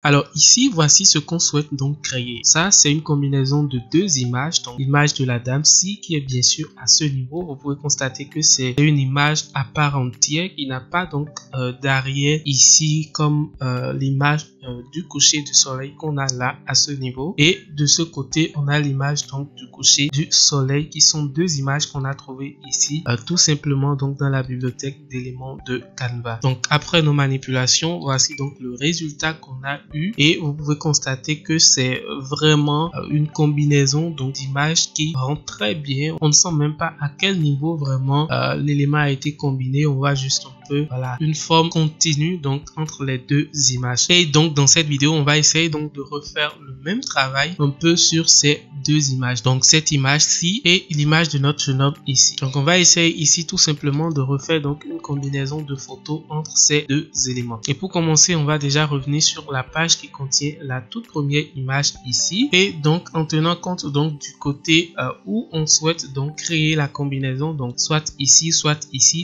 Alors ici, voici ce qu'on souhaite donc créer. Ça, c'est une combinaison de deux images. Donc l'image de la dame-ci qui est bien sûr à ce niveau. Vous pouvez constater que c'est une image à part entière qui n'a pas donc d'arrière ici comme l'image du coucher du soleil qu'on a là à ce niveau. Et de ce côté, on a l'image donc du coucher du soleil qui sont deux images qu'on a trouvées ici tout simplement donc dans la bibliothèque d'éléments de Canva. Donc après nos manipulations, voici donc le résultat qu'on a eu et vous pouvez constater que c'est vraiment une combinaison donc d'images qui rend très bien. On ne sent même pas à quel niveau vraiment l'élément a été combiné. On voit juste un peu voilà une forme continue donc entre les deux images. Et donc dans cette vidéo, on va essayer donc de refaire le même travail un peu sur ces deux images. Donc cette image-ci et l'image de notre jeune homme ici. Donc on va essayer ici tout simplement de refaire donc une combinaison de photos entre ces deux éléments. Et pour commencer, on va déjà revenir sur la page qui contient la toute première image ici. Et donc en tenant compte donc du côté où on souhaite donc créer la combinaison, donc soit ici,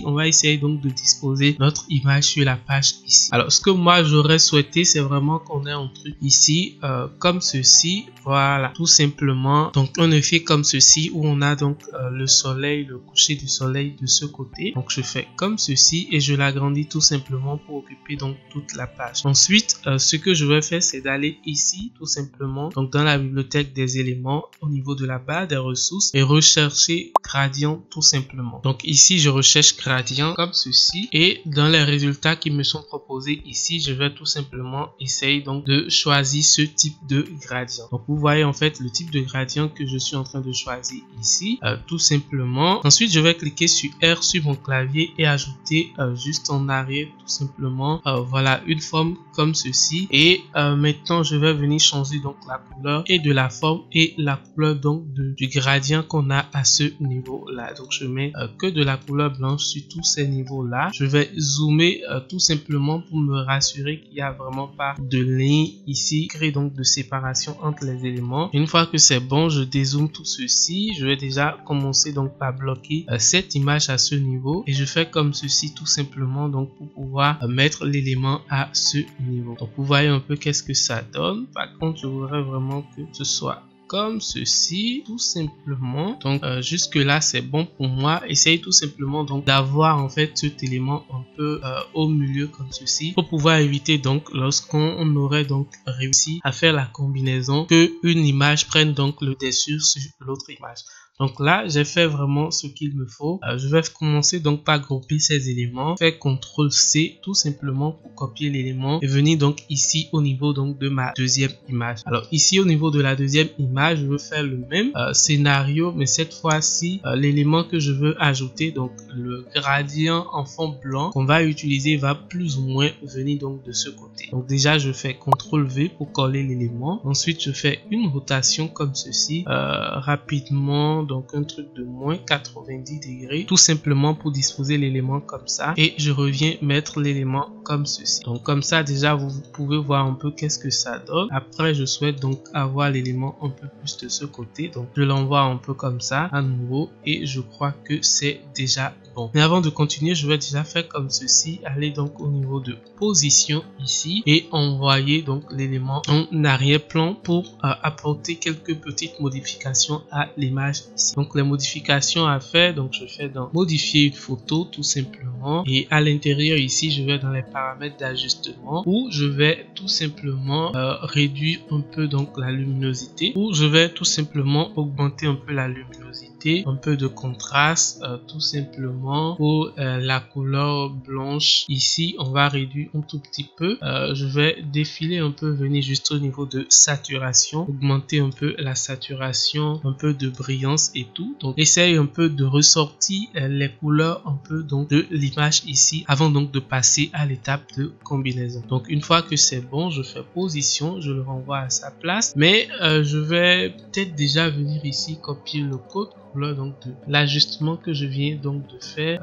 on va essayer donc de disposer notre image sur la page ici. Alors ce que moi j'aurais souhaité, c'est vraiment qu'on ait un truc ici comme ceci, voilà, tout simplement. Donc un effet comme ceci où on a donc le soleil, le coucher du soleil de ce côté. Donc je fais comme ceci et je l'agrandis tout simplement pour occuper donc toute la page. Ensuite ce que je vais faire, c'est d'aller ici tout simplement donc dans la bibliothèque des éléments au niveau de la barre des ressources et rechercher gradient tout simplement. Donc ici je recherche gradient comme ceci et dans les résultats qui me sont proposés ici, je vais tout simplement essayer donc de choisir ce type de gradient. Donc vous voyez en fait le type de gradient que je suis en train de choisir ici tout simplement. Ensuite je vais cliquer sur R sur mon clavier et ajouter juste en arrière tout simplement voilà une forme comme ceci et maintenant je vais venir changer donc la couleur et de la forme et la couleur donc du gradient qu'on a à ce niveau là. Donc je mets que de la couleur blanche sur tous ces niveaux là. Je vais zoomer tout simplement pour me rassurer qu'il n'y a vraiment pas de ligne ici, créer donc de séparation entre les éléments. Une fois que c'est bon, je dézoome tout ceci. Je vais déjà commencer donc par bloquer cette image à ce niveau et je fais comme ceci tout simplement donc pour pouvoir mettre l'élément à ce niveau. Donc vous voyez un peu qu'est-ce que ça donne. Par contre, je voudrais vraiment que ce soit comme ceci tout simplement. Donc jusque là c'est bon pour moi. Essaye tout simplement donc d'avoir en fait cet élément un peu au milieu comme ceci pour pouvoir éviter donc lorsqu'on aurait donc réussi à faire la combinaison que une image prenne donc le dessus sur l'autre image. Donc là, j'ai fait vraiment ce qu'il me faut. Je vais commencer donc par grouper ces éléments. Faire CTRL C tout simplement pour copier l'élément et venir donc ici au niveau donc de ma deuxième image. Alors ici au niveau de la deuxième image, je veux faire le même scénario, mais cette fois-ci, l'élément que je veux ajouter, donc le gradient en fond blanc qu'on va utiliser va plus ou moins venir donc de ce côté. Donc déjà, je fais CTRL V pour coller l'élément. Ensuite, je fais une rotation comme ceci, rapidement. Donc un truc de moins 90 degrés tout simplement pour disposer l'élément comme ça et je reviens mettre l'élément comme ceci. Donc comme ça déjà vous pouvez voir un peu qu'est-ce que ça donne. Après je souhaite donc avoir l'élément un peu plus de ce côté, donc je l'envoie un peu comme ça à nouveau et je crois que c'est déjà bon. Mais avant de continuer, je vais déjà faire comme ceci, aller donc au niveau de position ici et envoyer donc l'élément en arrière-plan pour apporter quelques petites modifications à l'image ici. Donc les modifications à faire, donc je fais dans modifier une photo tout simplement et à l'intérieur ici je vais dans les paramètres d'ajustement où je vais tout simplement réduire un peu donc la luminosité, où je vais tout simplement augmenter un peu la luminosité, un peu de contraste tout simplement. Pour la couleur blanche ici on va réduire un tout petit peu. Je vais défiler un peu, venir juste au niveau de saturation, augmenter un peu la saturation, un peu de brillance et tout. Donc essaye un peu de ressortir les couleurs un peu donc de l'image ici avant donc de passer à l'étape de combinaison. Donc une fois que c'est bon, je fais position, je le renvoie à sa place, mais je vais peut-être déjà venir ici copier le code couleurs donc de l'ajustement que je viens donc de faire.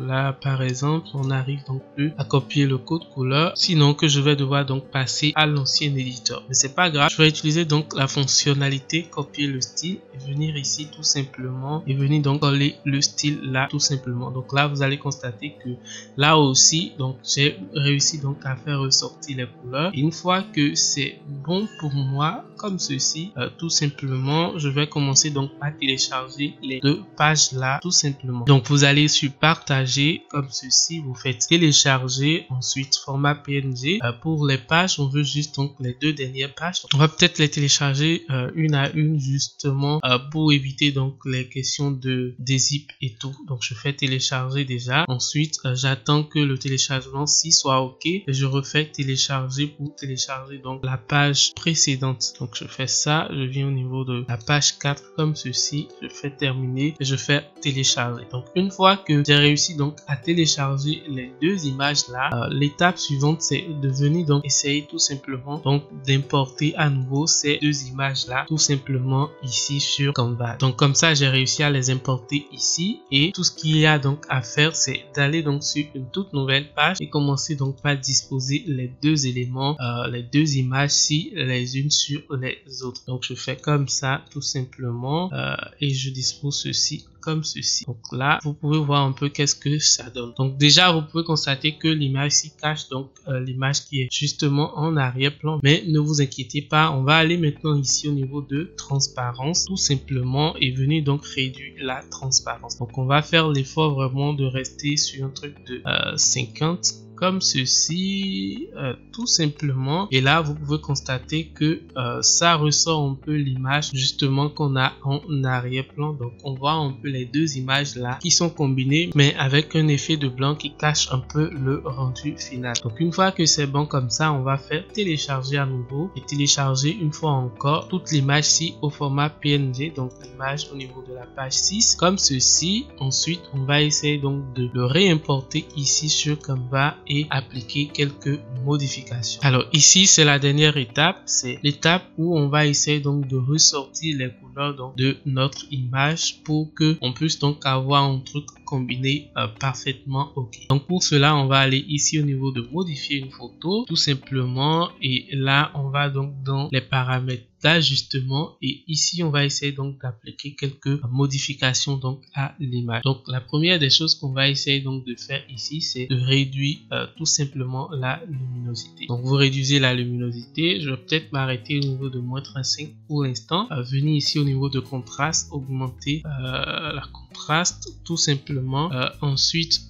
Là par exemple, on n'arrive donc plus à copier le code couleur, sinon que je vais devoir donc passer à l'ancien éditeur. Mais c'est pas grave, je vais utiliser donc la fonctionnalité copier le style et venir ici tout simplement et venir donc coller le style là tout simplement. Donc là vous allez constater que là aussi donc j'ai réussi donc à faire ressortir les couleurs. Et une fois que c'est bon pour moi comme ceci, tout simplement je vais commencer donc à télécharger les deux pages là tout simplement. Donc vous allez sur partager comme ceci, vous faites télécharger, ensuite format PNG. Pour les pages, on veut juste donc les deux dernières pages. On va peut-être les télécharger une à une justement pour éviter donc les questions de zip et tout. Donc je fais télécharger déjà. Ensuite j'attends que le téléchargement soit ok et je refais télécharger pour télécharger donc la page précédente. Donc je fais ça, je viens au niveau de la page 4 comme ceci, je fais terminer et je fais télécharger. Donc une fois que j'ai réussi donc à télécharger les deux images là, l'étape suivante c'est de venir donc essayer tout simplement donc d'importer à nouveau ces deux images là tout simplement ici sur Canva. Donc comme ça j'ai réussi à les importer ici et tout ce qu'il y a donc à faire c'est d'aller donc sur une toute nouvelle page et commencer donc par disposer les deux éléments, les deux images-ci les unes sur les autres. Donc je fais comme ça tout simplement et je dispose ceci comme ceci. Donc là vous pouvez voir un peu qu'est-ce que ça donne. Donc déjà vous pouvez constater que l'image s'y cache donc l'image qui est justement en arrière-plan, mais ne vous inquiétez pas, on va aller maintenant ici au niveau de transparence tout simplement et venir donc réduire la transparence. Donc on va faire l'effort vraiment de rester sur un truc de 50 comme ceci tout simplement. Et là vous pouvez constater que ça ressort un peu l'image justement qu'on a en arrière-plan. Donc on voit un peu les deux images là qui sont combinées mais avec un effet de blanc qui cache un peu le rendu final. Donc une fois que c'est bon comme ça, on va faire télécharger à nouveau et télécharger une fois encore toute l'image ci au format PNG, donc l'image au niveau de la page 6 comme ceci. Ensuite on va essayer donc de le réimporter ici sur Canva et appliquer quelques modifications. Alors ici c'est la dernière étape, c'est l'étape où on va essayer donc de ressortir les couleurs donc de notre image pour que on puisse donc avoir un truc combiné parfaitement ok. Donc pour cela on va aller ici au niveau de modifier une photo tout simplement et là on va donc dans les paramètres d'ajustement et ici on va essayer donc d'appliquer quelques modifications donc à l'image. Donc la première des choses qu'on va essayer donc de faire ici c'est de réduire tout simplement la luminosité. Donc vous réduisez la luminosité, je vais peut-être m'arrêter au niveau de -5 pour l'instant, venir ici au niveau de contraste, augmenter la contraste tout simplement, ensuite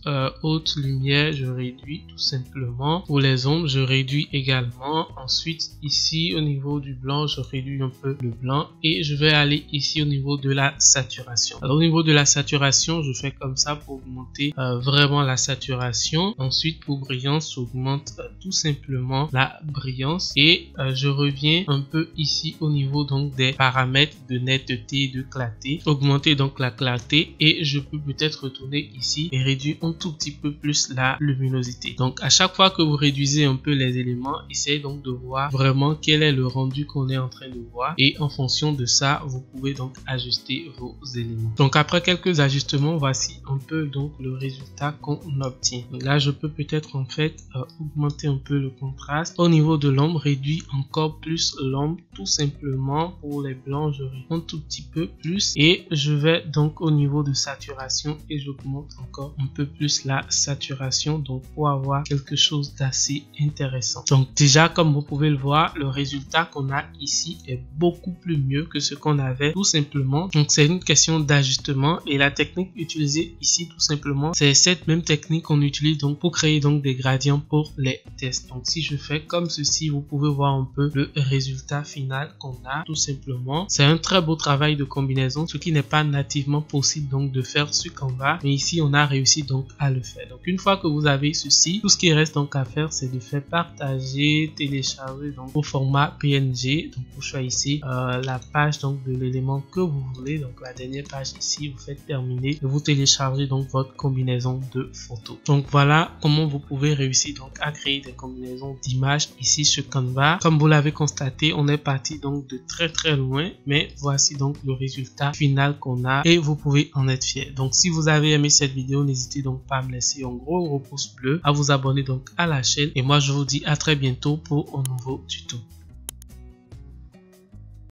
haute lumière je réduis tout simplement, pour les ombres je réduis également, ensuite ici au niveau du blanc je réduis un peu le blanc et je vais aller ici au niveau de la saturation. Alors au niveau de la saturation je fais comme ça pour augmenter vraiment la saturation. Ensuite pour brillance j'augmente tout simplement la brillance et je reviens un peu ici au niveau donc des paramètres de netteté et de clarté, augmenter donc la clarté et je peux peut-être retourner ici et réduire un tout petit peu plus la luminosité. Donc à chaque fois que vous réduisez un peu les éléments, essayez donc de voir vraiment quel est le rendu qu'on est en train de voir et en fonction de ça vous pouvez donc ajuster vos éléments. Donc après quelques ajustements, voici un peu donc le résultat qu'on obtient. Donc là je peux peut-être en fait augmenter un peu le contraste. Au niveau de l'ombre, réduire encore plus l'ombre tout simplement. Pour les blancs je réduis un tout petit peu plus et je vais donc au niveau de saturation et j'augmente encore un peu plus la saturation donc pour avoir quelque chose d'assez intéressant. Donc déjà comme vous pouvez le voir, le résultat qu'on a ici est beaucoup plus mieux que ce qu'on avait tout simplement. Donc c'est une question d'ajustement et la technique utilisée ici tout simplement c'est cette même technique qu'on utilise donc pour créer donc des gradients pour les tests. Donc si je fais comme ceci, vous pouvez voir un peu le résultat final qu'on a tout simplement. C'est un très beau travail de combinaison, ce qui n'est pas nativement possible donc de faire sur Canva, mais ici on a réussi donc à le faire. Donc une fois que vous avez ceci, tout ce qui reste donc à faire, c'est de faire partager, télécharger donc au format PNG. Donc vous choisissez la page donc de l'élément que vous voulez, donc la dernière page ici, vous faites terminer et vous téléchargez donc votre combinaison de photos. Donc voilà comment vous pouvez réussir donc à créer des combinaisons d'images ici sur Canva. Comme vous l'avez constaté, on est parti donc de très loin, mais voici donc le résultat final qu'on a et vous pouvez en être fier. Donc si vous avez aimé cette vidéo, n'hésitez donc pas à me laisser un gros pouce bleu, à vous abonner donc à la chaîne et moi je vous dis à très bientôt pour un nouveau tuto.